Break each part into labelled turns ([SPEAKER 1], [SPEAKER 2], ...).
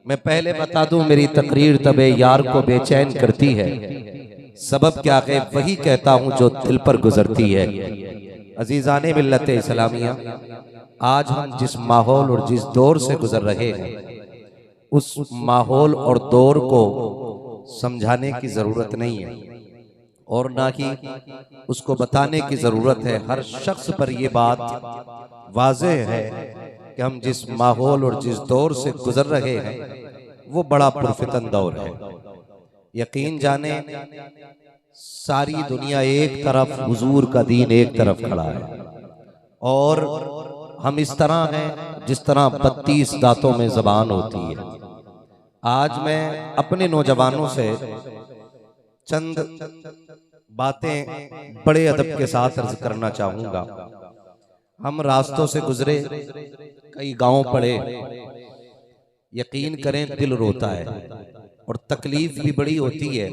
[SPEAKER 1] मैं पहले बता दूं, मेरी तकरीर तबे यार को बेचैन करती है, सबब क्या है वही कहता हूं जो दिल पर गुजरती है। अजीजाने मिल्लत इस्लामिया, आज हम जिस माहौल और जिस दौर से गुजर रहे हैं, उस माहौल और दौर को समझाने की जरूरत नहीं है और ना ही उसको बताने की जरूरत है। हर शख्स पर यह बात वाज़ेह है कि हम जिस माहौल और जिस दौर से गुजर रहे हैं वो बड़ा पुरफितन दौर है। यकीन जाने सारी दुनिया एक तरफ, हुजूर का दीन एक तरफ खड़ा है और हम इस तरह हैं जिस तरह 32 दांतों में जबान होती है। आज मैं अपने नौजवानों से चंद बातें बड़े अदब के साथ अर्ज करना चाहूंगा। हम रास्तों से गुजरे, कई गांव पड़े, यकीन करें दिल रोता है और तकलीफ भी बड़ी होती है।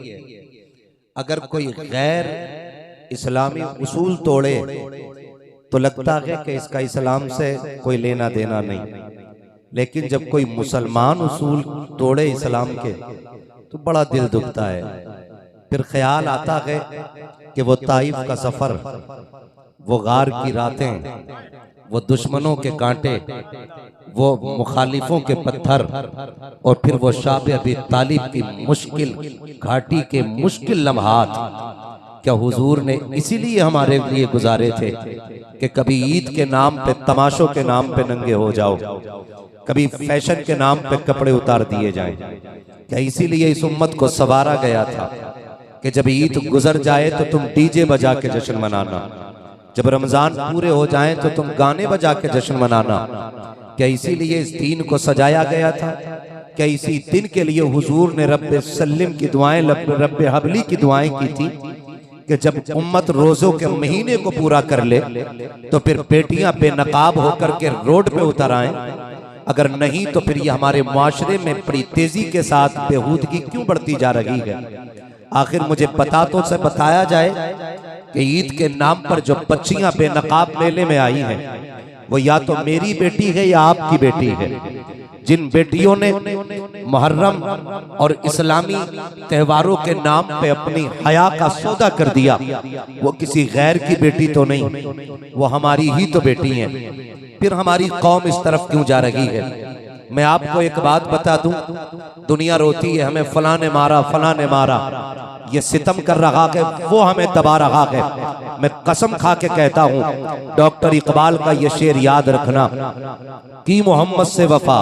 [SPEAKER 1] अगर कोई गैर इस्लामी उसूल तोड़े तो लगता है कि इसका इस्लाम से कोई लेना देना नहीं, लेकिन जब कोई मुसलमान उसूल तोड़े इस्लाम के तो बड़ा दिल दुखता है। फिर ख्याल आता है कि वो ताइफ का सफर, वो गार की रातें, वो दुश्मनों के कांटे, वो मुखालिफों के पत्थर और फिर वो शाब अबी तालिब की मुश्किल घाटी के मुश्किल लम्हात, क्या हुजूर ने इसीलिए हमारे लिए गुजारे थे कि कभी ईद के नाम पे, तमाशों के नाम पे नंगे हो जाओ, कभी फैशन के नाम पे कपड़े उतार दिए जाएं? क्या इसीलिए इस उम्मत को सवारा गया था कि जब ईद गुजर जाए तो तुम डीजे बजा के जश्न मनाना, जब रमजान पूरे हो जाएं तो तुम गाने बजा के जश्न मनाना? क्या इसीलिए इस दीन को सजाया गया था? क्या इसी दिन के लिए हुजूर ने रब्बे सल्लिम की दुआएं, रब्बे हबली की दुआएं की थी कि जब उम्मत रोजों के महीने को पूरा कर ले तो फिर बेटियां बेनकाब होकर के रोड पे उतर आएं? अगर नहीं तो फिर ये हमारे मुआशरे में बड़ी तेजी के साथ बेहूदगी क्यों बढ़ती जा रही है? आखिर मुझे से बताया जाए कि ईद के नाम पर जो बच्चियां बेनकाब मेले में आई हैं वो या तो मेरी बेटी है या आपकी बेटी है। जिन बेटियों ने मुहर्रम और इस्लामी त्योहारों के नाम पे अपनी हया का सौदा कर दिया, वो किसी गैर की बेटी तो नहीं, वो हमारी ही तो बेटी हैं। फिर हमारी कौम इस तरफ क्यों जा रही है? मैं आपको एक बात बता दूं, दुनिया रोती है हमें फलां ने मारा, फलां ने मारा, ये सितम कर रहा है, वो हमें दबा रहा है। मैं कसम खा के कहता हूं, डॉक्टर इकबाल का ये शेर याद रखना कि मोहम्मद से वफा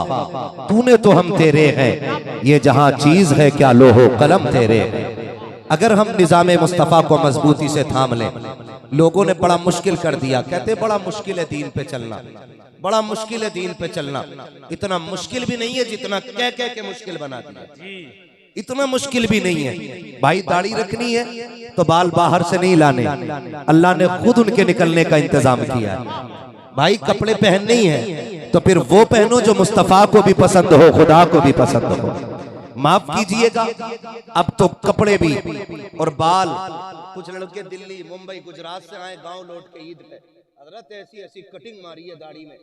[SPEAKER 1] तूने तो हम तेरे हैं, ये जहां चीज है क्या लोहो कलम तेरे हैं। अगर हम निजाम मुस्तफा को मजबूती से थाम लें, लोगों ने बड़ा मुश्किल कर दिया, कहते बड़ा मुश्किल है दीन पे चलना, बड़ा मुश्किल है दीन पे चलना। इतना मुश्किल भी नहीं है जितना कह कह के मुश्किल बना दिया, इतना मुश्किल भी नहीं है। भाई दाढ़ी रखनी है तो बाल बाहर से नहीं लाने, अल्लाह ने खुद उनके निकलने का इंतजाम किया है। भाई कपड़े पहनने ही है तो फिर वो पहनो जो मुस्तफा को भी पसंद हो, खुदा को भी पसंद हो। माफ कीजिएगा, अब तो कपड़े भी और बाल, कुछ लड़के दिल्ली, मुंबई, गुजरात से आए गांव लौट के ईद पे, हजरत ऐसी ऐसी कटिंग मारी है दाढ़ी में,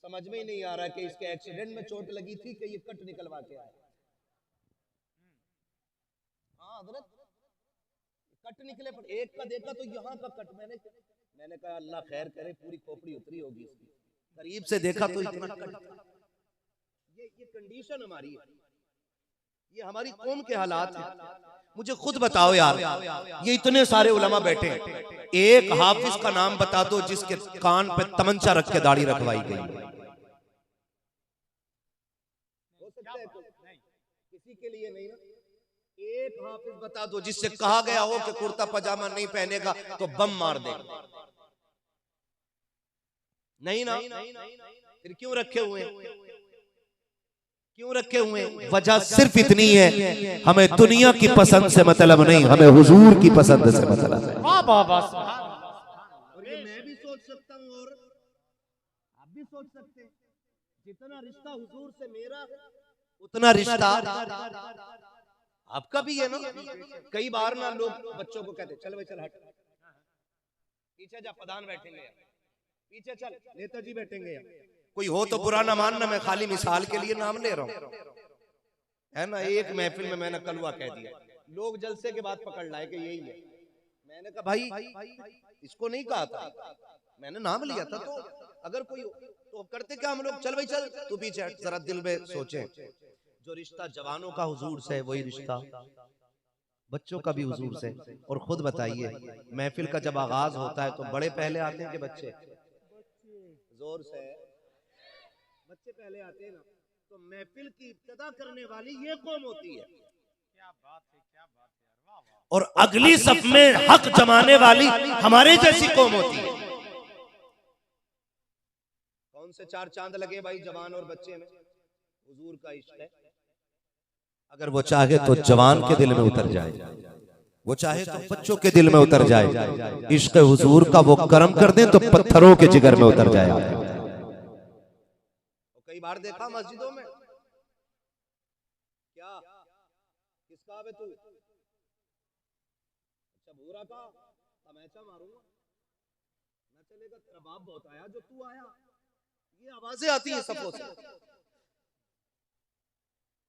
[SPEAKER 1] समझ में ही नहीं आ रहा कि इसके एक्सीडेंट में चोट लगी थी कि ये कट निकलवा के आए। हाँ हजरत, कट निकले, पर एक का देखा तो यहाँ का कट, मैंने कहा अल्लाह खैर करे, पूरी खोपड़ी उतरी होगी इसकी। करीब से देखा तो इतना कट। ये कंडीशन हमारी है, ये हमारी कौम के हालात हैं। मुझे खुद बताओ यार, ये इतने सारे उलमा बैठे हैं, एक हाफिज का नाम बता दो जिसके कान पे तमंचा रख के दाढ़ी रखवाई गई? हो सकता है किसी के लिए नहीं ना। एक हाफिज बता दो जिससे कहा गया हो कि कुर्ता पजामा नहीं पहनेगा तो बम मार देगा? नहीं ना। फिर क्यों रखे हुए, क्यों रखे हुए? वजह सिर्फ इतनी है, हमें दुनिया की पसंद से मतलब नहीं, हमें हुजूर की पसंद से मतलब है। और ये मैं भी सोच सकता हूँ और आप भी सोच सकते हैं, जितना रिश्ता हुजूर से मेरा उतना रिश्ता आपका भी है ना। कई बार ना लोग बच्चों को कहते चल भाई चल हट, पीछे जा, प्रधान बैठेंगे, पीछे चल, नेताजी बैठेंगे। कोई हो तो बुरा ना मानना, मैं खाली मिसाल के लिए नाम ले रहा हूं। है ना। एक महफिल में मैंने कलवा कह दिया, लोग जलसे के बाद पकड़ लाए कि यही है। मैंने कहा भाई इसको नहीं कहा था, मैंने नाम लिया था। तो अगर कोई तो करते क्या हम लोग, चल भाई चल तू पीछे हट, जरा दिल में सोचे, जो रिश्ता जवानों का हुजूर से वही रिश्ता बच्चों का भी हुजूर से। और खुद बताइए महफिल का जब आगाज होता है तो बड़े पहले आते हैं कि बच्चे? जोर से बच्चे पहले आते हैं ना। तो महफिल की इब्तिदा करने वाली ये कौम होती है। क्या बात है, क्या बात है। और अगली सफ में हक जमाने वाली हमारे जैसी कौम होती है। कौन से चार चांद लगे भाई जवान और बच्चे में? हुजूर का इश्क है। अगर वो चाहे तो जवान के दिल में उतर जाए, वो चाहे तो बच्चों के दिल में उतर जाए। इश्क हुजूर का वो करम कर दे तो पत्थरों के जिगर में उतर जाए। कई बार देखा मस्जिदों में, क्या किसका बे तू? अच्छा भूरा का तमैचा मारूंगा ना चलेगा, तेरा बाप बहुत आया जो तू आया। ये आवाजें आती है सफों से,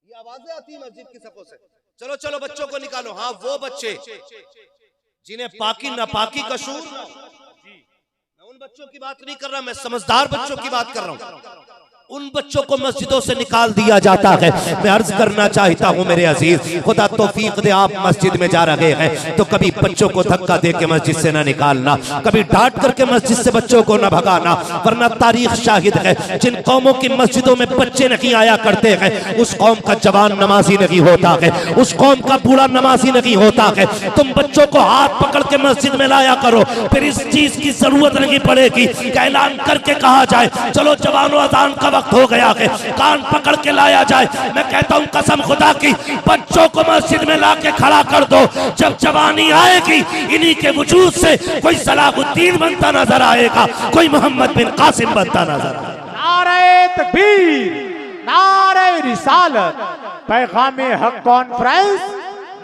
[SPEAKER 1] ये आवाजें आती है मस्जिद की सफों से। चलो चलो बच्चों को निकालो। हाँ वो बच्चे जिन्हें पाकी नापाकी का शूर, मैं उन बच्चों की बात नहीं कर रहा, मैं समझदार बच्चों की बात कर रहा हूं। उन बच्चों को मस्जिदों से निकाल दिया जाता है। मैं अर्ज करना चाहता हूं मेरे अजीज, खुदा तौफीक दे, आप मस्जिद में जा रहे हैं तो कभी बच्चों को धक्का दे के मस्जिद से ना निकालना, कभी डांट करके मस्जिद से बच्चों को ना भगाना। वरना तारीख शाहिद है, जिन कौमों की मस्जिदों में बच्चे नहीं आया करते हैं उस कौम का जवान नमाजी नहीं होता है, उस कौम का बूढ़ा नमाजी नहीं होता है। तुम बच्चों को हाथ पकड़ के मस्जिद में लाया करो, फिर इस चीज की जरूरत नहीं पड़ेगी कि ऐलान करके कहा जाए चलो जवानों अजान का वक्त हो गया है, कान पकड़ के लाया जाए। मैं कहता हूं कसम खुदा की, बच्चों को मस्जिद में लाके खड़ा कर दो। जब जवानी आएगी इन्हीं के वजूद से कोई सलाहुद्दीन बनता नजर आएगा, कोई मोहम्मद बिन कासिम बनता नजर आएगा।
[SPEAKER 2] नारे तकबीर, नारे रिसालत, पैगाम हक कॉन्फ्रेंस,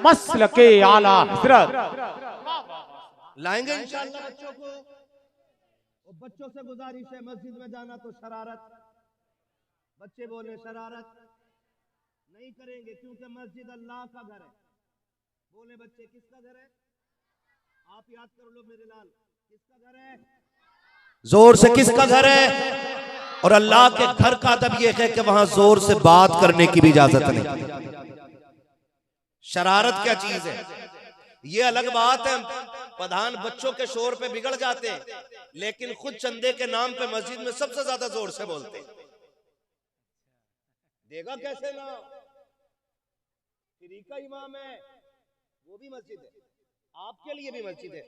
[SPEAKER 2] मसलके आला हजरत।
[SPEAKER 1] लाएंगे इंशाअल्लाह बच्चों को। बच्चों से गुजारिश है मस्जिद में जाना तो शरारत, बच्चे बोले शरारत नहीं करेंगे क्योंकि मस्जिद अल्लाह का घर है। बोले बच्चे किसका घर है? आप याद कर लो मेरे लाल, किसका घर है? जोर से किसका घर है? और अल्लाह के घर का अदब यह है कि वहां जोर से बात करने की भी इजाजत नहीं। शरारत क्या चीज है ये अलग बात है। प्रधान बच्चों के शोर पे बिगड़ जाते हैं, लेकिन खुद चंदे के नाम पे मस्जिद में सबसे ज्यादा जोर से बोलते हैं। देगा कैसे ना, फ्री का इमाम है, वो भी मस्जिद है, आपके लिए भी मस्जिद है,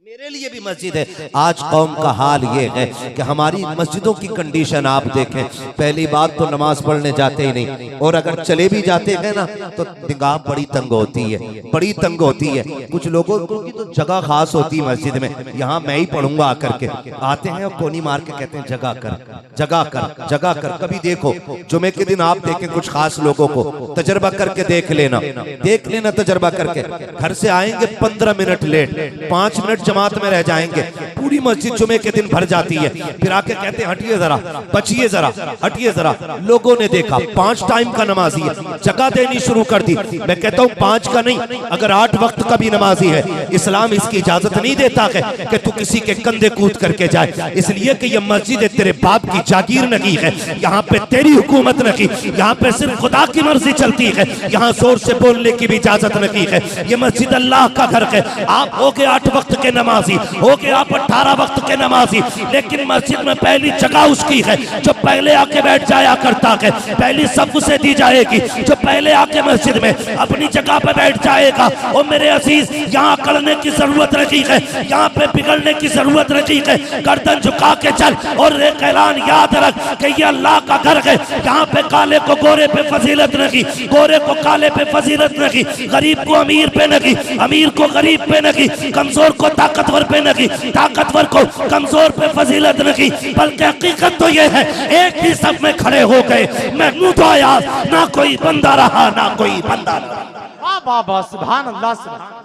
[SPEAKER 1] मेरे लिए भी मस्जिद है। आज कौम का हाल ये है कि हमारी मस्जिदों की कंडीशन आप देखें। पहली बात तो नमाज पढ़ने जाते ही नहीं, और अगर चले भी जाते हैं ना तो निगाह बड़ी तंग होती है, बड़ी तंग होती है। कुछ लोगों की तो जगह खास होती है मस्जिद में, यहाँ मैं ही पढ़ूंगा आकर के। आते हैं और कोनी मार के कहते हैं जगह कर, जगह कर, जगह कर। कभी देखो जुमे के दिन आप देखें कुछ खास लोगों को, तजर्बा करके देख लेना, देख लेना तजर्बा करके। घर से आएंगे 15 मिनट लेट, 5 मिनट जमात में रह जाएंगे, पूरी मस्जिद जुमे के दिन भर जाती है। फिर आके कहते हैं हटिए जरा, बचिए जरा, हटिए जरा। लोगों ने देखा 5 टाइम का नमाजी है, जगह देनी शुरू कर दी। मैं कहता हूँ 5 का नहीं, अगर 8 वक्त का भी नमाजी है, इस्लाम इसकी इजाजत नहीं देता है कि तू किसी के कंधे कूद करके जाए, इसलिए कि यह मस्जिद तेरे बाप की जागीर नहीं है, यहाँ पे तेरी हुकूमत नहीं, यहाँ पे सिर्फ खुदा की मर्जी चलती है, यहाँ जोर से बोलने की भी इजाजत नहीं है। ये मस्जिद अल्लाह का घर है। आप हो गए 8 वक्त के नमाजी, हो गए आप 18 वक्त के नमाजी, लेकिन मस्जिद में पहली जगह उसकी है जो पहले आके बैठ जाया करता है, पहली सब उसे दी जाएगी जो पहले आके मस्जिद में अपनी जगह पे बैठ जाएगा। और मेरे अजीज, यहाँ करने की जरूरत नहीं है, यहाँ पे बिगड़ने की जरूरत नहीं है। गर्दन झुका के चल और एक ऐलान याद रख कि ये अल्लाह का घर है। यहाँ पे काले को गोरे पे फजीलत नहीं, गोरे को काले पे फजीलत नहीं, गरीब को अमीर पे नहीं, अमीर को गरीब पे नहीं, कमजोर को ताकतवर पे नहीं, ताकतवर को कमजोर पे फजीलत नहीं। बल्कि हकीकत तो ये है एक ही सब में खड़े हो गए, महमूद आयाज, ना कोई बंदा रहा ना कोई बंदा रहा।
[SPEAKER 2] वाह वाह वाह, सुभान अल्लाह, सुभान अल्लाह।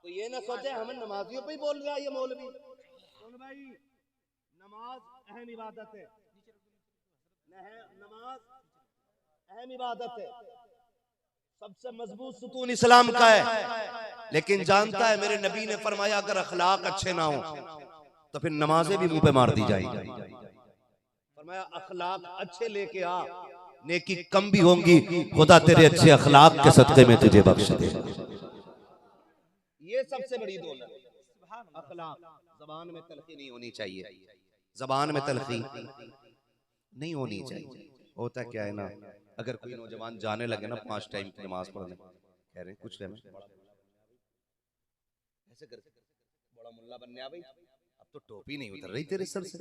[SPEAKER 1] तो ये ना सोचे हमें नमाजियों पे ही बोल रहा है ये मौलवी। सुन भाई, नमाज अहम इबादत है, नमाज अहम इबादत है। सबसे मजबूत सुतून इस्लाम का है, लेकिन जानता है मेरे नबी ने फरमाया अगर अखलाक अच्छे ना हो तो फिर नमाजें भी मुंह पे मार दी जाएगी। फरमाया अखलाक अच्छे लेके आ, नेकी कम भी होंगी, खुदा तेरे अच्छे अखलाक के सदके में तुझे बख्श दे। ये सबसे बड़ी दौलत अखलाक। जबान में तलखी नहीं होनी चाहिए, जबान में तलखी नहीं होनी चाहिए। होता क्या है ना, अगर कोई नौजवान जाने लगे ना 5 टाइम की नमाज पढ़ने, कह रहे हैं कुछ ऐसे कर बड़ा मुल्ला बनने आ भाई, अब तो टोपी नहीं उतर रही तेरे सर से।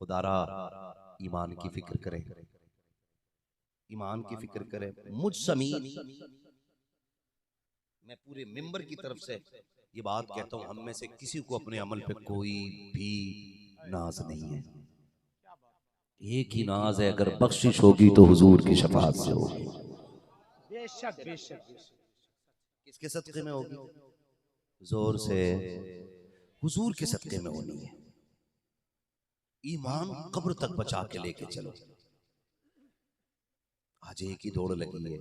[SPEAKER 1] खुदारा ईमान की फिक्र करे, ईमान की फिक्र करे। मुझ समीर मैं पूरे मेंबर की तरफ से ये बात कहता हूं, हम में से किसी को अपने अमल पे कोई भी नाज नहीं है। एक ही नाज है, अगर बख्शिश होगी तो हुजूर की शफाअत से होगी।
[SPEAKER 2] बेशक बेशक।
[SPEAKER 1] किसके सदके में होगी? जोर से हुजूर के सदके में होनी है। ईमान कब्र तक बचा के लेके चलो। आज एक ही दौड़ लगी है,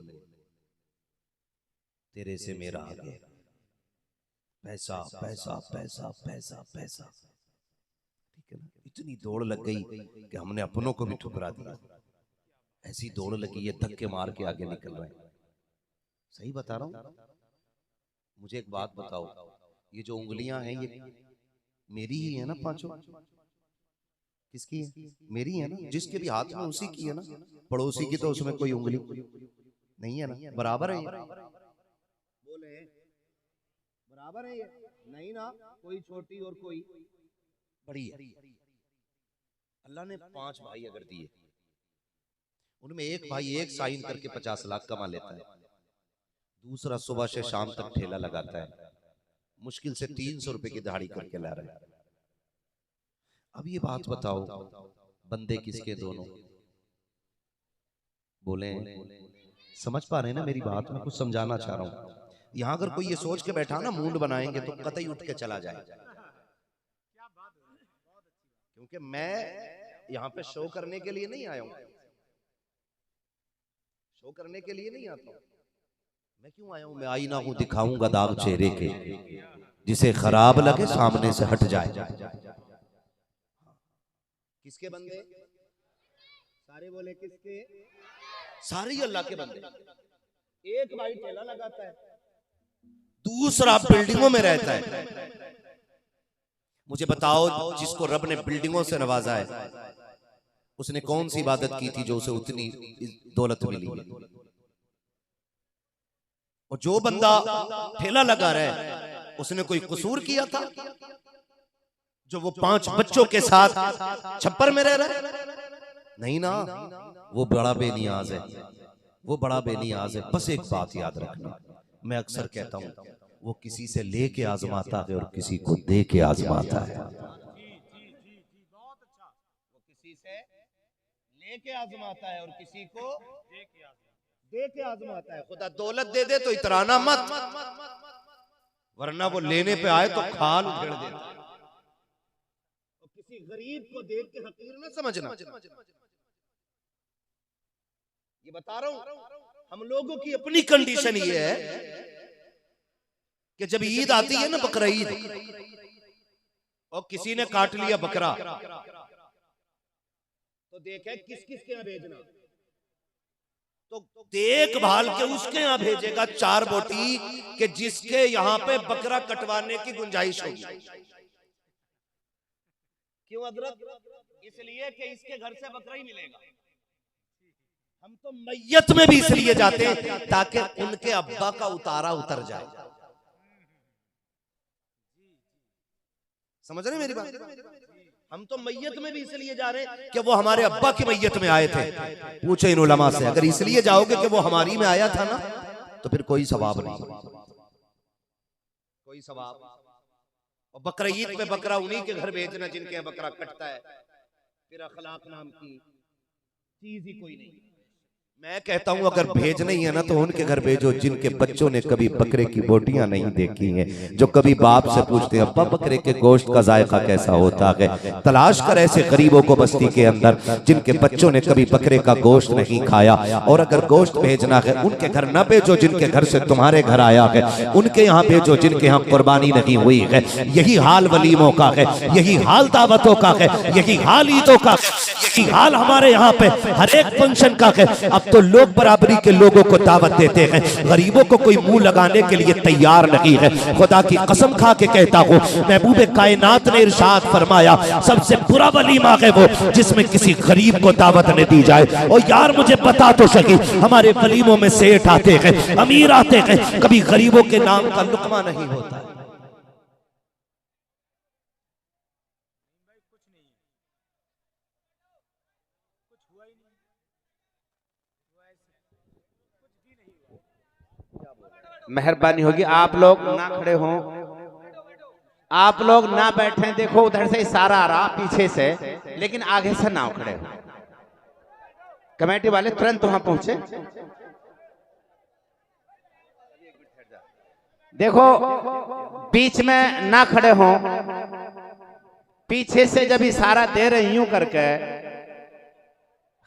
[SPEAKER 1] तेरे से मेरा आगे, पैसा पैसा पैसा पैसा पैसा, ठीक है ना? इतनी दौड़ लग गई कि हमने अपनों को भी ठुकरा दिया। ऐसी दौड़ लगी है, धक्के मार के आगे निकल रहे हैं। सही बता रहा हूं? मुझे एक बात बताओ, ये जो उंगलियां हैं ये मेरी ही है ना? पांचों किसकी है? मेरी है ना? जिसके भी हाथ में उसी की है ना? पड़ोसी की तो उसमें कोई उंगली नहीं है ना? बराबर है ये? बोले बराबर है ये? नहीं ना, कोई छोटी और कोई बड़ी है। अल्लाह ने 5 भाई अगर दिए, उनमें एक भाई एक साइन करके 50 लाख कमा लेता है, दूसरा सुबह से शाम तक ठेला लगाता है, मुश्किल से 300 रुपए की दिहाड़ी करके ला रहा है। अब ये बात बताओ, बंदे किसके दोनों? बोले समझ पा रहे हैं ना मेरी बात? मैं कुछ समझाना चाह रहा हूं। यहां अगर कोई ये सोच के बैठा ना मूड बनाएंगे तो कतई उठ के चला जाए, क्योंकि मैं यहां पे शो करने के लिए नहीं आया हूं, शो करने के लिए नहीं आता हूं। मैं क्यों आया हूं? मैं आईना हूं, दिखाऊंगा दाग चेहरे के, जिसे खराब लगे सामने से हट जाए। किसके बंदे? सारे बोले किसके? सारे ही अल्लाह के बंदे। एक भाई ठेला लगाता है, दूसरा बिल्डिंगों में रहता है। मुझे बताओ, जिसको रब ने बिल्डिंगों से नवाजा है, उसने कौन सी इबादत की थी जो उसे उतनी दौलत मिली है? और जो बंदा ठेला लगा रहा है, उसने कोई कसूर किया था जो वो 5 बच्चों के साथ छप्पर में रह रहा है? नहीं ना, वो बड़ा बेनियाज है, वो बड़ा बेनियाज है। बस एक बात याद रखना, मैं अक्सर कहता हूं, वो किसी से लेके आजमाता है और किसी को दे के आजमाता है। वो किसी से लेके आजमाता है और किसी को दे के आजमाता है। खुदा दौलत दे दे तो इतराना मत, वरना वो लेने पे आए तो खाल उधेड़ देता है। और किसी गरीब को देख के हकीर न समझना। ये बता रहा हूं, हम लोगों की अपनी कंडीशन ये है कि जब ईद आती है ना, बकरा ईद, और किसी ने काट लिया बकरा, तो देखे किस किस के यहाँ भेजना, तो देखभाल के उसके यहाँ भेजेगा 4 बोटी कि जिसके यहाँ पे बकरा कटवाने की गुंजाइश होगी। क्यों हजरत? इसलिए कि इसके घर से बकरा ही मिलेगा। हम तो मैयत में भी इसलिए जाते हैं ताकि उनके अब्बा का उतारा उतर जाए। समझ रहे मेरी बात? हम तो मैयत में भी इसलिए जा रहे हैं कि वो हमारे अब्बा की मैयत में आए थे। पूछे इन उलमा से, अगर इसलिए जाओगे कि वो हमारी में आया था ना, तो फिर कोई सवाब नहीं, कोई सवाब। और बकरा ईद पे बकरा उन्हीं के घर भेजना जिनके यहाँ बकरा कटता है। फिर अखलाक नाम की चीज ही कोई नहीं। मैं कहता हूं अगर भेजना ही है ना तो उनके घर भेजो जिनके बच्चों ने कभी बकरे की बोटियां नहीं देखी हैं, जो कभी बाप से पूछते हैं अब्बा बकरे के गोश्त का जायका कैसा होता है। तलाश कर ऐसे गरीबों को बस्ती के अंदर जिनके बच्चों ने कभी बकरे का गोश्त नहीं खाया। और अगर गोश्त भेजना है उनके घर न भेजो जिनके घर से तुम्हारे घर आया है, उनके यहाँ भेजो जिनके यहाँ कुर्बानी नहीं हुई है। यही हाल वलीमों का है, यही हाल दावतों का है, यही हाल ईदों का है, यही हाल हमारे यहाँ पे हर एक फंक्शन का है। अब तो लोग बराबरी के लोगों को दावत देते हैं, गरीबों को कोई मुंह लगाने के लिए तैयार नहीं है। खुदा की कसम खा के कहता हूँ, महबूब कायनात ने इरशाद फरमाया सबसे बुरा वलीमा है वो जिसमें किसी गरीब को दावत न दी जाए। और यार मुझे बता तो सकी, हमारे वलीमों में सेठ आते हैं, अमीर आते हैं, कभी गरीबों के नाम का लुकमा नहीं होता।
[SPEAKER 3] मेहरबानी होगी आप लोग ना खड़े हों, आप लोग ना बैठे। देखो उधर से इशारा आ रहा पीछे से, लेकिन आगे से ना खड़े हो। कमेटी वाले तुरंत वहां पहुंचे। देखो बीच में ना खड़े हों, पीछे से जब इशारा दे रही यूं करके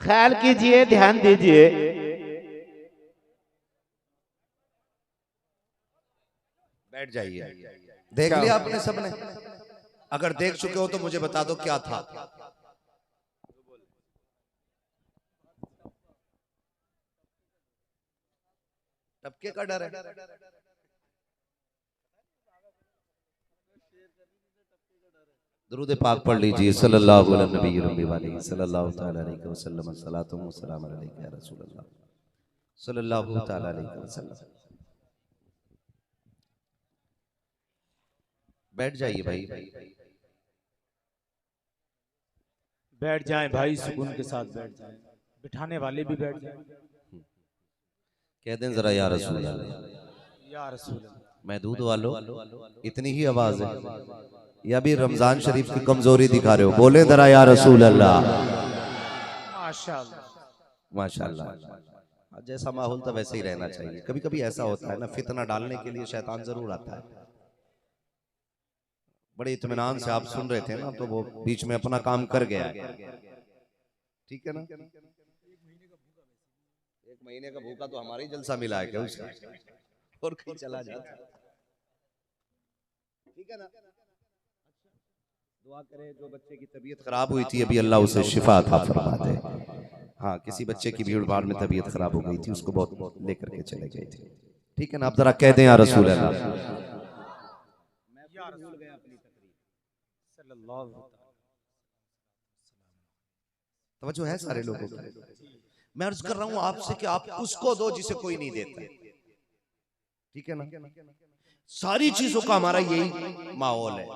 [SPEAKER 3] ख्याल कीजिए, ध्यान दीजिए।
[SPEAKER 1] बैठ जाइए। देख लिया आपने सबने? अगर देख चुके हो तो मुझे बता दो क्या था। टपके का डर है? दुरूद पाक पढ़ लीजिए, सल्लल्लाहु अलैहि वसल्लम, सलातो व सलाम अलैका या रसूल अल्लाह, सल्लल्लाहु तआला अलैहि वसल्लम। बैठ जाइए भाई,
[SPEAKER 2] बैठ जाएं भाई, सुकून के साथ बैठ जाएं, बिठाने वाले भी बैठ जाएं।
[SPEAKER 1] कह दें जरा या रसूल अल्लाह,
[SPEAKER 2] या रसूल
[SPEAKER 1] महदूद वालों इतनी ही आवाज है या भी रमजान शरीफ की कमजोरी दिखा रहे हो? बोले जरा या रसूल अल्लाह।
[SPEAKER 2] माशाअल्लाह
[SPEAKER 1] माशाअल्लाह। जैसा माहौल था वैसे ही रहना चाहिए। कभी कभी ऐसा होता है ना, फितना डालने के लिए शैतान जरूर आता है। बड़े इत्मीनान से आप सुन रहे थे ना, तो वो बीच में अपना काम कर गया है, ठीक है ना? एक महीने का भूखा तो हमारा ही जलसा मिला है क्या उसका, और कहीं चला जाता, ठीक है ना? दुआ करें जो बच्चे की तबीयत खराब हुई थी अभी, अल्लाह उसे शिफा अता फरमा दे। हाँ, किसी बच्चे की भीड़ भाड़ में तबीयत खराब हो गई थी, उसको बहुत लेकर के चले गए थे, ठीक है ना? आप जरा कह दें या रसूल अल्लाह। तवज्जो है सारे लोगों की? मैं अर्ज कर रहा हूं आपसे कि आप उसको दो जिसे कोई नहीं देता, ठीक है ना? सारी चीजों का हमारा यही माहौल है।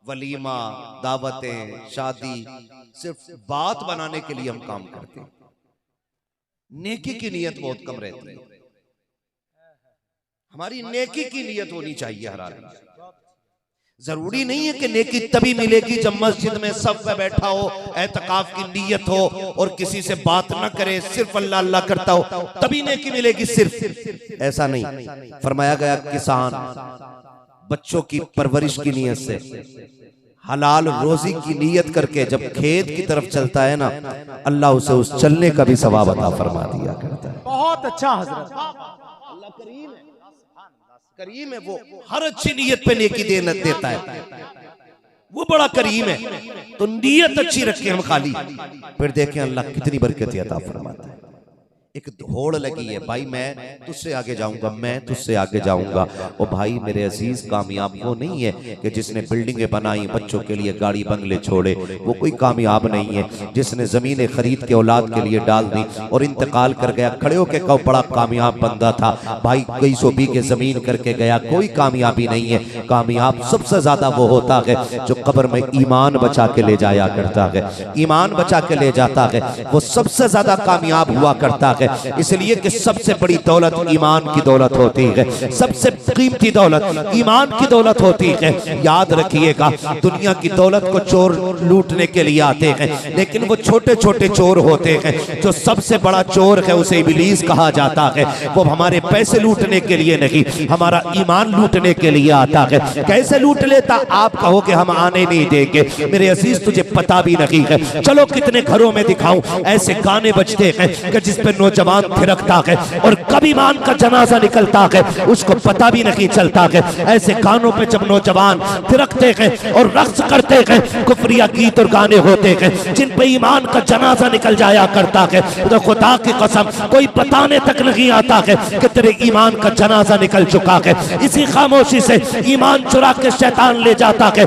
[SPEAKER 1] वलीमा, दावतें, शादी सिर्फ बात बनाने के लिए हम काम करते हैं, नेकी की नीयत बहुत कम रहती है। हमारी नेकी की नीयत होनी चाहिए हर आदमी। जरूरी नहीं है कि नेकी तभी मिलेगी जब मस्जिद में सब पे बैठा हो, एतकाफ की नीयत हो और किसी से बात न करे, सिर्फ अल्लाह अल्लाह करता हो, तभी नेकी मिलेगी। सिर्फ ऐसा नहीं। फरमाया गया किसान बच्चों की परवरिश की नीयत से, हलाल रोजी की नीयत करके जब खेत की तरफ चलता है ना, अल्लाह उसे उस चलने का भी सवाब अता फरमा दिया करता है।
[SPEAKER 2] बहुत अच्छा हजरत,
[SPEAKER 1] अल्लाह करीम है, करीम है। वो हर अच्छी नीयत पे नेकी देता है, वो बड़ा करीम है। तो नीयत अच्छी रखें हम खाली, फिर देखें अल्लाह कितनी बरकत अता फरमाता है। एक दौड़ लगी है भाई, मैं तुझसे आगे जाऊंगा, मैं तुझसे आगे जाऊंगा। और भाई मेरे अजीज, कामयाब वो नहीं है कि जिसने बिल्डिंगें बनाई, बच्चों के लिए गाड़ी बंगले छोड़े, वो कोई कामयाब नहीं है। जिसने जमीनें खरीद के औलाद के लिए डाल दी और इंतकाल कर गया, खड़े होके कहो बड़ा कामयाब बंदा था भाई, कई सौ बीघे जमीन करके गया, कोई कामयाबी नहीं है। कामयाब सबसे ज्यादा वो होता है जो कब्र में ईमान बचा के ले जाया करता है, ईमान बचा के ले जाता है, वो सबसे ज्यादा कामयाब हुआ करता है। है, इसलिए कि सबसे बड़ी दौलत ईमान की दौलत होती है, सबसे कीमती दौलत ईमान की दौलत होती है। याद रखिएगा, दुनिया की दौलत को चोर लूटने के लिए आते हैं, लेकिन वो छोटे छोटे चोर होते हैं। जो सबसे बड़ा चोर है उसे इब्लीस कहा जाता है। वो हमारे पैसे लूटने के लिए नहीं, हमारा ईमान लूटने के लिए आता है। कैसे लूट लेता? आप कहो कि हम आने नहीं देंगे, मेरे अजीज तुझे पता भी नहीं है। चलो कितने घरों में दिखाऊं, ऐसे गाने बजते हैं कि जिस पे नौजवान थिरकता है और कब ईमान का जनाजा निकलता है उसको पता भी नहीं चलता है। ऐसे गानों पे जब नौजवान थिरकते हैं और रक्स करते हैं, कुफरिया गीत और गाने होते हैं जिन पे ईमान का जनाजा निकल जाया करता है, तो खुदा की कसम कोई बताने तक नहीं आता है कि तेरे ईमान का जनाजा निकल चुका है। इसी खामोशी से ईमान चुरा के शैतान ले जाता है।